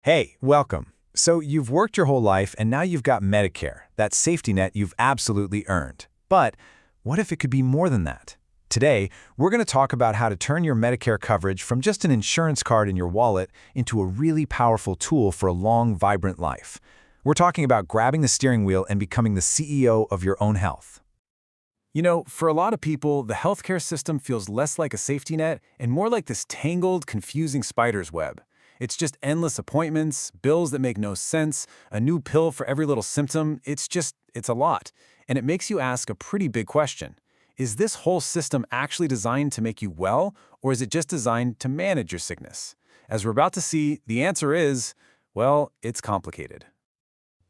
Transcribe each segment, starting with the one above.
Hey, welcome. So you've worked your whole life and now you've got Medicare, that safety net you've absolutely earned. But what if it could be more than that? Today, we're going to talk about how to turn your Medicare coverage from just an insurance card in your wallet into a really powerful tool for a long, vibrant life. We're talking about grabbing the steering wheel and becoming the CEO of your own health. You know, for a lot of people, the healthcare system feels less like a safety net and more like this tangled, confusing spider's web. It's just endless appointments, bills that make no sense, a new pill for every little symptom. It's a lot. And it makes you ask a pretty big question. Is this whole system actually designed to make you well, or is it just designed to manage your sickness? As we're about to see, the answer is, well, it's complicated.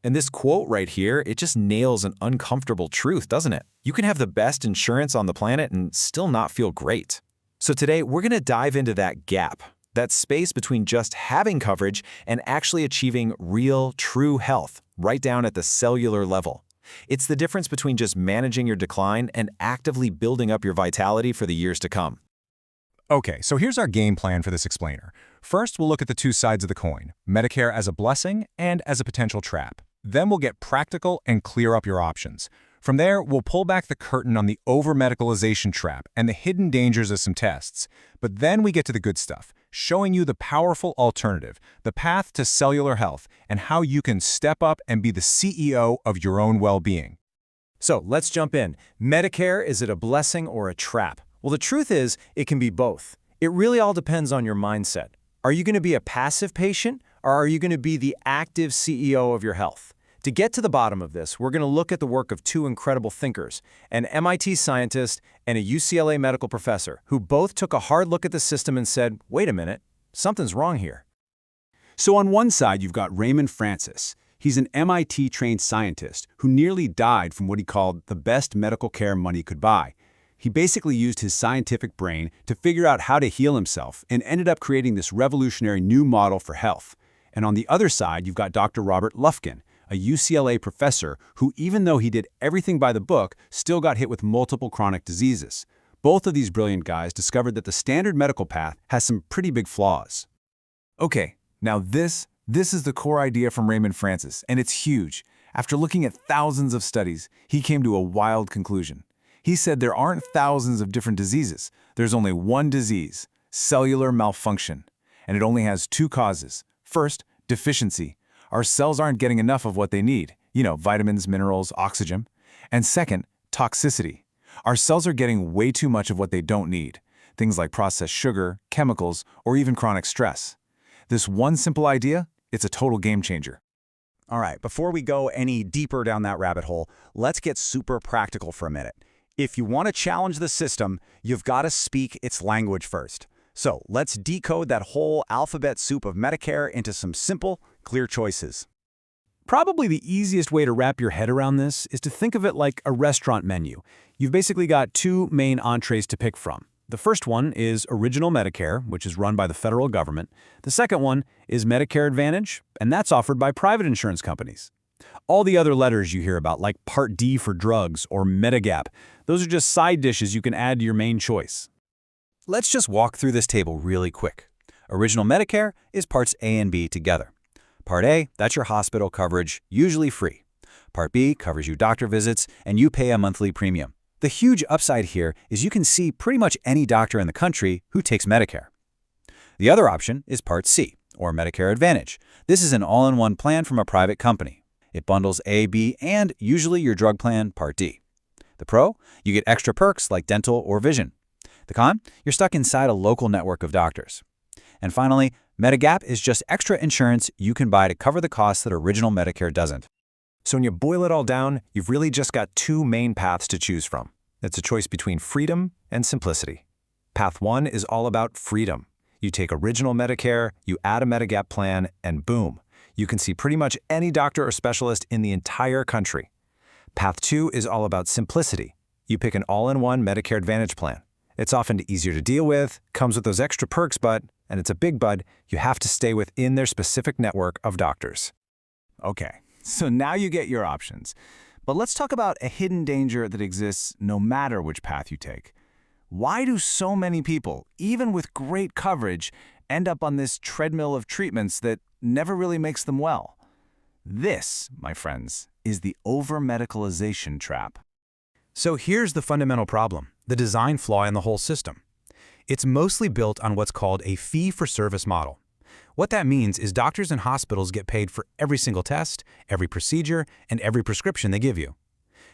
And this quote right here, it just nails an uncomfortable truth, doesn't it? You can have the best insurance on the planet and still not feel great. So today, we're going to dive into that gap, that space between just having coverage and actually achieving real, true health, right down at the cellular level. It's the difference between just managing your decline and actively building up your vitality for the years to come. Okay, so here's our game plan for this explainer. First, we'll look at the two sides of the coin, Medicare as a blessing and as a potential trap. Then we'll get practical and clear up your options. From there, we'll pull back the curtain on the overmedicalization trap and the hidden dangers of some tests. But then we get to the good stuff, showing you the powerful alternative, the path to cellular health, and how you can step up and be the CEO of your own well-being. So let's jump in. Medicare, is it a blessing or a trap? Well, the truth is, it can be both. It really all depends on your mindset. Are you going to be a passive patient, or are you going to be the active CEO of your health? To get to the bottom of this, we're going to look at the work of two incredible thinkers, an MIT scientist and a UCLA medical professor, who both took a hard look at the system and said, wait a minute, something's wrong here. So on one side, you've got Raymond Francis. He's an MIT-trained scientist who nearly died from what he called the best medical care money could buy. He basically used his scientific brain to figure out how to heal himself and ended up creating this revolutionary new model for health. And on the other side, you've got Dr. Robert Lufkin, a UCLA professor who, even though he did everything by the book, still got hit with multiple chronic diseases. Both of these brilliant guys discovered that the standard medical path has some pretty big flaws. Okay, now this is the core idea from Raymond Francis, and it's huge. After looking at thousands of studies, he came to a wild conclusion. He said there aren't thousands of different diseases. There's only one disease, cellular malfunction, and it only has two causes. First, deficiency. Our cells aren't getting enough of what they need, vitamins, minerals, oxygen. And second, toxicity. Our cells are getting way too much of what they don't need, things like processed sugar, chemicals, or even chronic stress. This one simple idea, it's a total game changer. All right, before we go any deeper down that rabbit hole, let's get super practical for a minute. If you want to challenge the system, you've got to speak its language first. So let's decode that whole alphabet soup of Medicare into some simple, clear choices. Probably the easiest way to wrap your head around this is to think of it like a restaurant menu. You've basically got two main entrees to pick from. The first one is Original Medicare, which is run by the federal government. The second one is Medicare Advantage, and that's offered by private insurance companies. All the other letters you hear about, like Part D for drugs or Medigap, those are just side dishes you can add to your main choice. Let's just walk through this table really quick. Original Medicare is parts A and B together. Part A, that's your hospital coverage, usually free. Part B covers you doctor visits, and you pay a monthly premium. The huge upside here is you can see pretty much any doctor in the country who takes Medicare. The other option is Part C, or Medicare Advantage. This is an all-in-one plan from a private company. It bundles A, B, and usually your drug plan, Part D. The pro, you get extra perks like dental or vision. The con, you're stuck inside a local network of doctors. And finally, Medigap is just extra insurance you can buy to cover the costs that Original Medicare doesn't. So when you boil it all down, you've really just got two main paths to choose from. It's a choice between freedom and simplicity. Path one is all about freedom. You take Original Medicare, you add a Medigap plan, and boom, you can see pretty much any doctor or specialist in the entire country. Path two is all about simplicity. You pick an all-in-one Medicare Advantage plan. It's often easier to deal with, comes with those extra perks, and it's a big but, you have to stay within their specific network of doctors. Okay, so now you get your options. But let's talk about a hidden danger that exists no matter which path you take. Why do so many people, even with great coverage, end up on this treadmill of treatments that never really makes them well. This, my friends, is the overmedicalization trap. So here's the fundamental problem, the design flaw in the whole system. It's mostly built on what's called a fee-for-service model. What that means is doctors and hospitals get paid for every single test, every procedure, and every prescription they give you.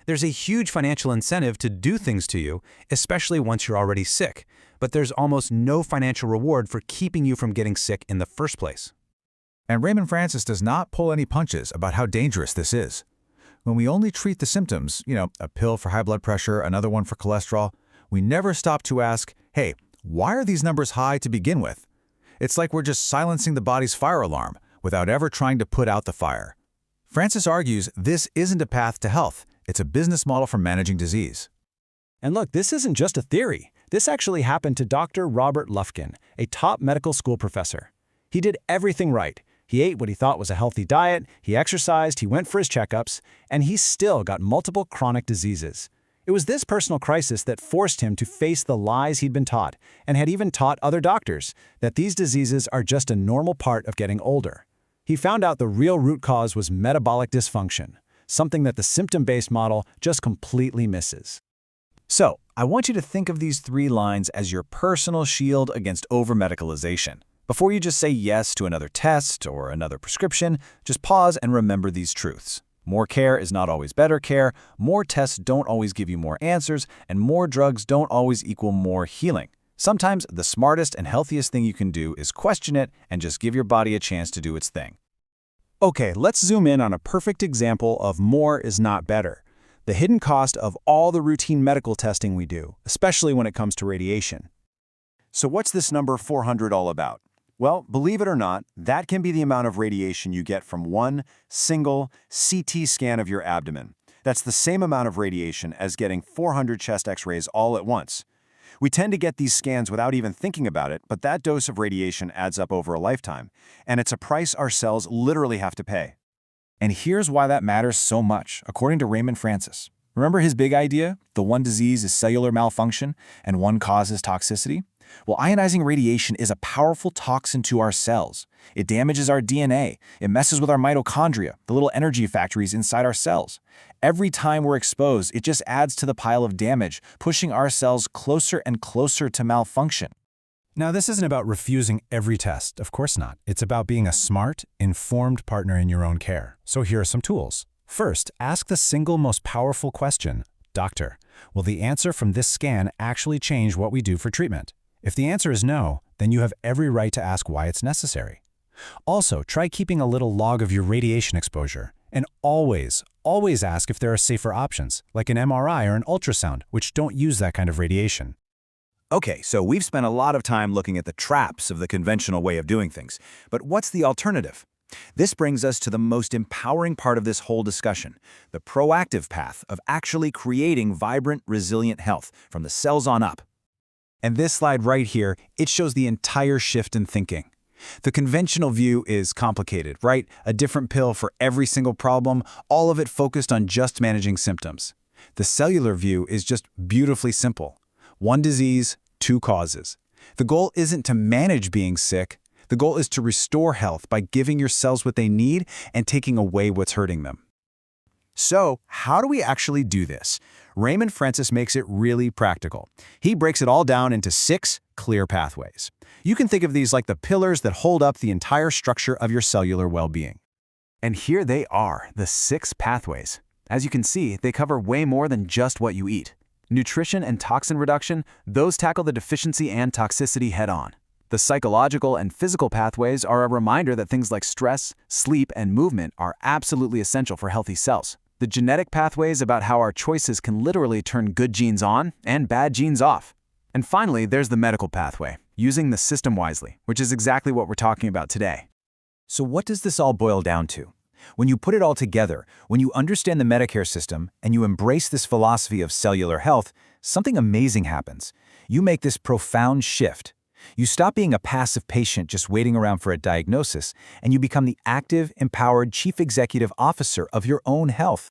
There's a huge financial incentive to do things to you, especially once you're already sick, but there's almost no financial reward for keeping you from getting sick in the first place. And Raymond Francis does not pull any punches about how dangerous this is. When we only treat the symptoms, a pill for high blood pressure, another one for cholesterol, we never stop to ask, hey, why are these numbers high to begin with? It's like we're just silencing the body's fire alarm without ever trying to put out the fire. Francis argues this isn't a path to health. It's a business model for managing disease. And look, this isn't just a theory. This actually happened to Dr. Robert Lufkin, a top medical school professor. He did everything right. He ate what he thought was a healthy diet, he exercised, he went for his checkups, and he still got multiple chronic diseases. It was this personal crisis that forced him to face the lies he'd been taught, and had even taught other doctors, that these diseases are just a normal part of getting older. He found out the real root cause was metabolic dysfunction, something that the symptom-based model just completely misses. So, I want you to think of these 3 lines as your personal shield against overmedicalization. Before you just say yes to another test or another prescription, just pause and remember these truths. More care is not always better care, more tests don't always give you more answers, and more drugs don't always equal more healing. Sometimes the smartest and healthiest thing you can do is question it and just give your body a chance to do its thing. Okay, let's zoom in on a perfect example of more is not better. The hidden cost of all the routine medical testing we do, especially when it comes to radiation. So what's this number 400 all about? Well, believe it or not, that can be the amount of radiation you get from one single CT scan of your abdomen. That's the same amount of radiation as getting 400 chest x-rays all at once. We tend to get these scans without even thinking about it, but that dose of radiation adds up over a lifetime, and it's a price our cells literally have to pay. And here's why that matters so much, according to Raymond Francis. Remember his big idea? The one disease is cellular malfunction, and one cause is toxicity? Well, ionizing radiation is a powerful toxin to our cells. It damages our DNA. It messes with our mitochondria, the little energy factories inside our cells. Every time we're exposed, it just adds to the pile of damage, pushing our cells closer and closer to malfunction. Now, this isn't about refusing every test. Of course not. It's about being a smart, informed partner in your own care. So here are some tools. First, ask the single most powerful question. Doctor, will the answer from this scan actually change what we do for treatment? If the answer is no, then you have every right to ask why it's necessary. Also, try keeping a little log of your radiation exposure. And always ask if there are safer options, like an MRI or an ultrasound, which don't use that kind of radiation. Okay, so we've spent a lot of time looking at the traps of the conventional way of doing things. But what's the alternative? This brings us to the most empowering part of this whole discussion, the proactive path of actually creating vibrant, resilient health from the cells on up. And this slide right here, it shows the entire shift in thinking. The conventional view is complicated, right? A different pill for every single problem, all of it focused on just managing symptoms. The cellular view is just beautifully simple. One disease, 2 causes. The goal isn't to manage being sick. The goal is to restore health by giving your cells what they need and taking away what's hurting them. So, how do we actually do this? Raymond Francis makes it really practical. He breaks it all down into 6 clear pathways. You can think of these like the pillars that hold up the entire structure of your cellular well-being. And here they are, the 6 pathways. As you can see, they cover way more than just what you eat. Nutrition and toxin reduction, those tackle the deficiency and toxicity head-on. The psychological and physical pathways are a reminder that things like stress, sleep, and movement are absolutely essential for healthy cells. The genetic pathways about how our choices can literally turn good genes on and bad genes off. And finally, there's the medical pathway, using the system wisely, which is exactly what we're talking about today. So what does this all boil down to? When you put it all together, when you understand the Medicare system and you embrace this philosophy of cellular health, something amazing happens. You make this profound shift. You stop being a passive patient just waiting around for a diagnosis, and you become the active, empowered chief executive officer of your own health.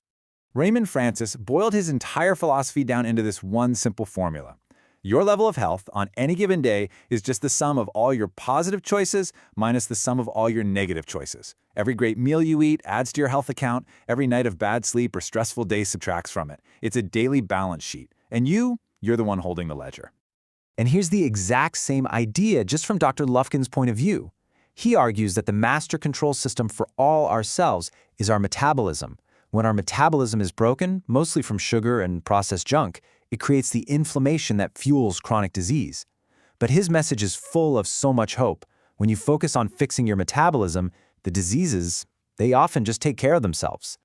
Raymond Francis boiled his entire philosophy down into this one simple formula. Your level of health on any given day is just the sum of all your positive choices minus the sum of all your negative choices. Every great meal you eat adds to your health account. Every night of bad sleep or stressful day subtracts from it. It's a daily balance sheet. And you're the one holding the ledger. And here's the exact same idea just from Dr. Lufkin's point of view. He argues that the master control system for all our cells is our metabolism. When our metabolism is broken, mostly from sugar and processed junk, it creates the inflammation that fuels chronic disease. But his message is full of so much hope. When you focus on fixing your metabolism, the diseases, they often just take care of themselves.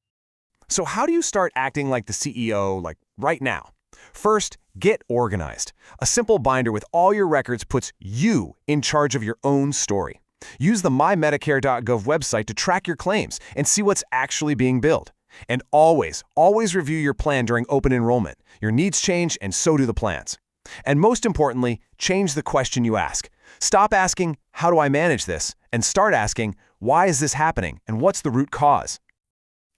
So how do you start acting like the CEO, like right now? First, get organized. A simple binder with all your records puts you in charge of your own story. Use the mymedicare.gov website to track your claims and see what's actually being billed. And always review your plan during open enrollment. Your needs change, and so do the plans. And most importantly, change the question you ask. Stop asking, how do I manage this? And start asking, why is this happening? And what's the root cause?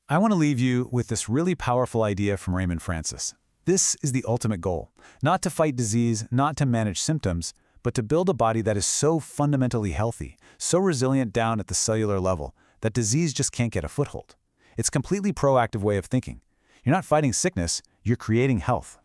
I want to leave you with this really powerful idea from Raymond Francis. This is the ultimate goal. Not to fight disease, not to manage symptoms, but to build a body that is so fundamentally healthy, so resilient down at the cellular level, that disease just can't get a foothold. It's a completely proactive way of thinking. You're not fighting sickness, you're creating health.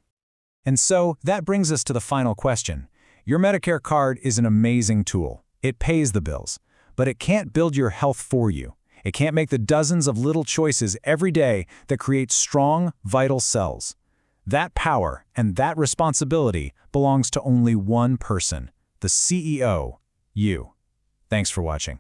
And so, that brings us to the final question. Your Medicare card is an amazing tool. It pays the bills. But it can't build your health for you. It can't make the dozens of little choices every day that create strong, vital cells. That power and that responsibility belongs to only one person, the CEO, you. Thanks for watching.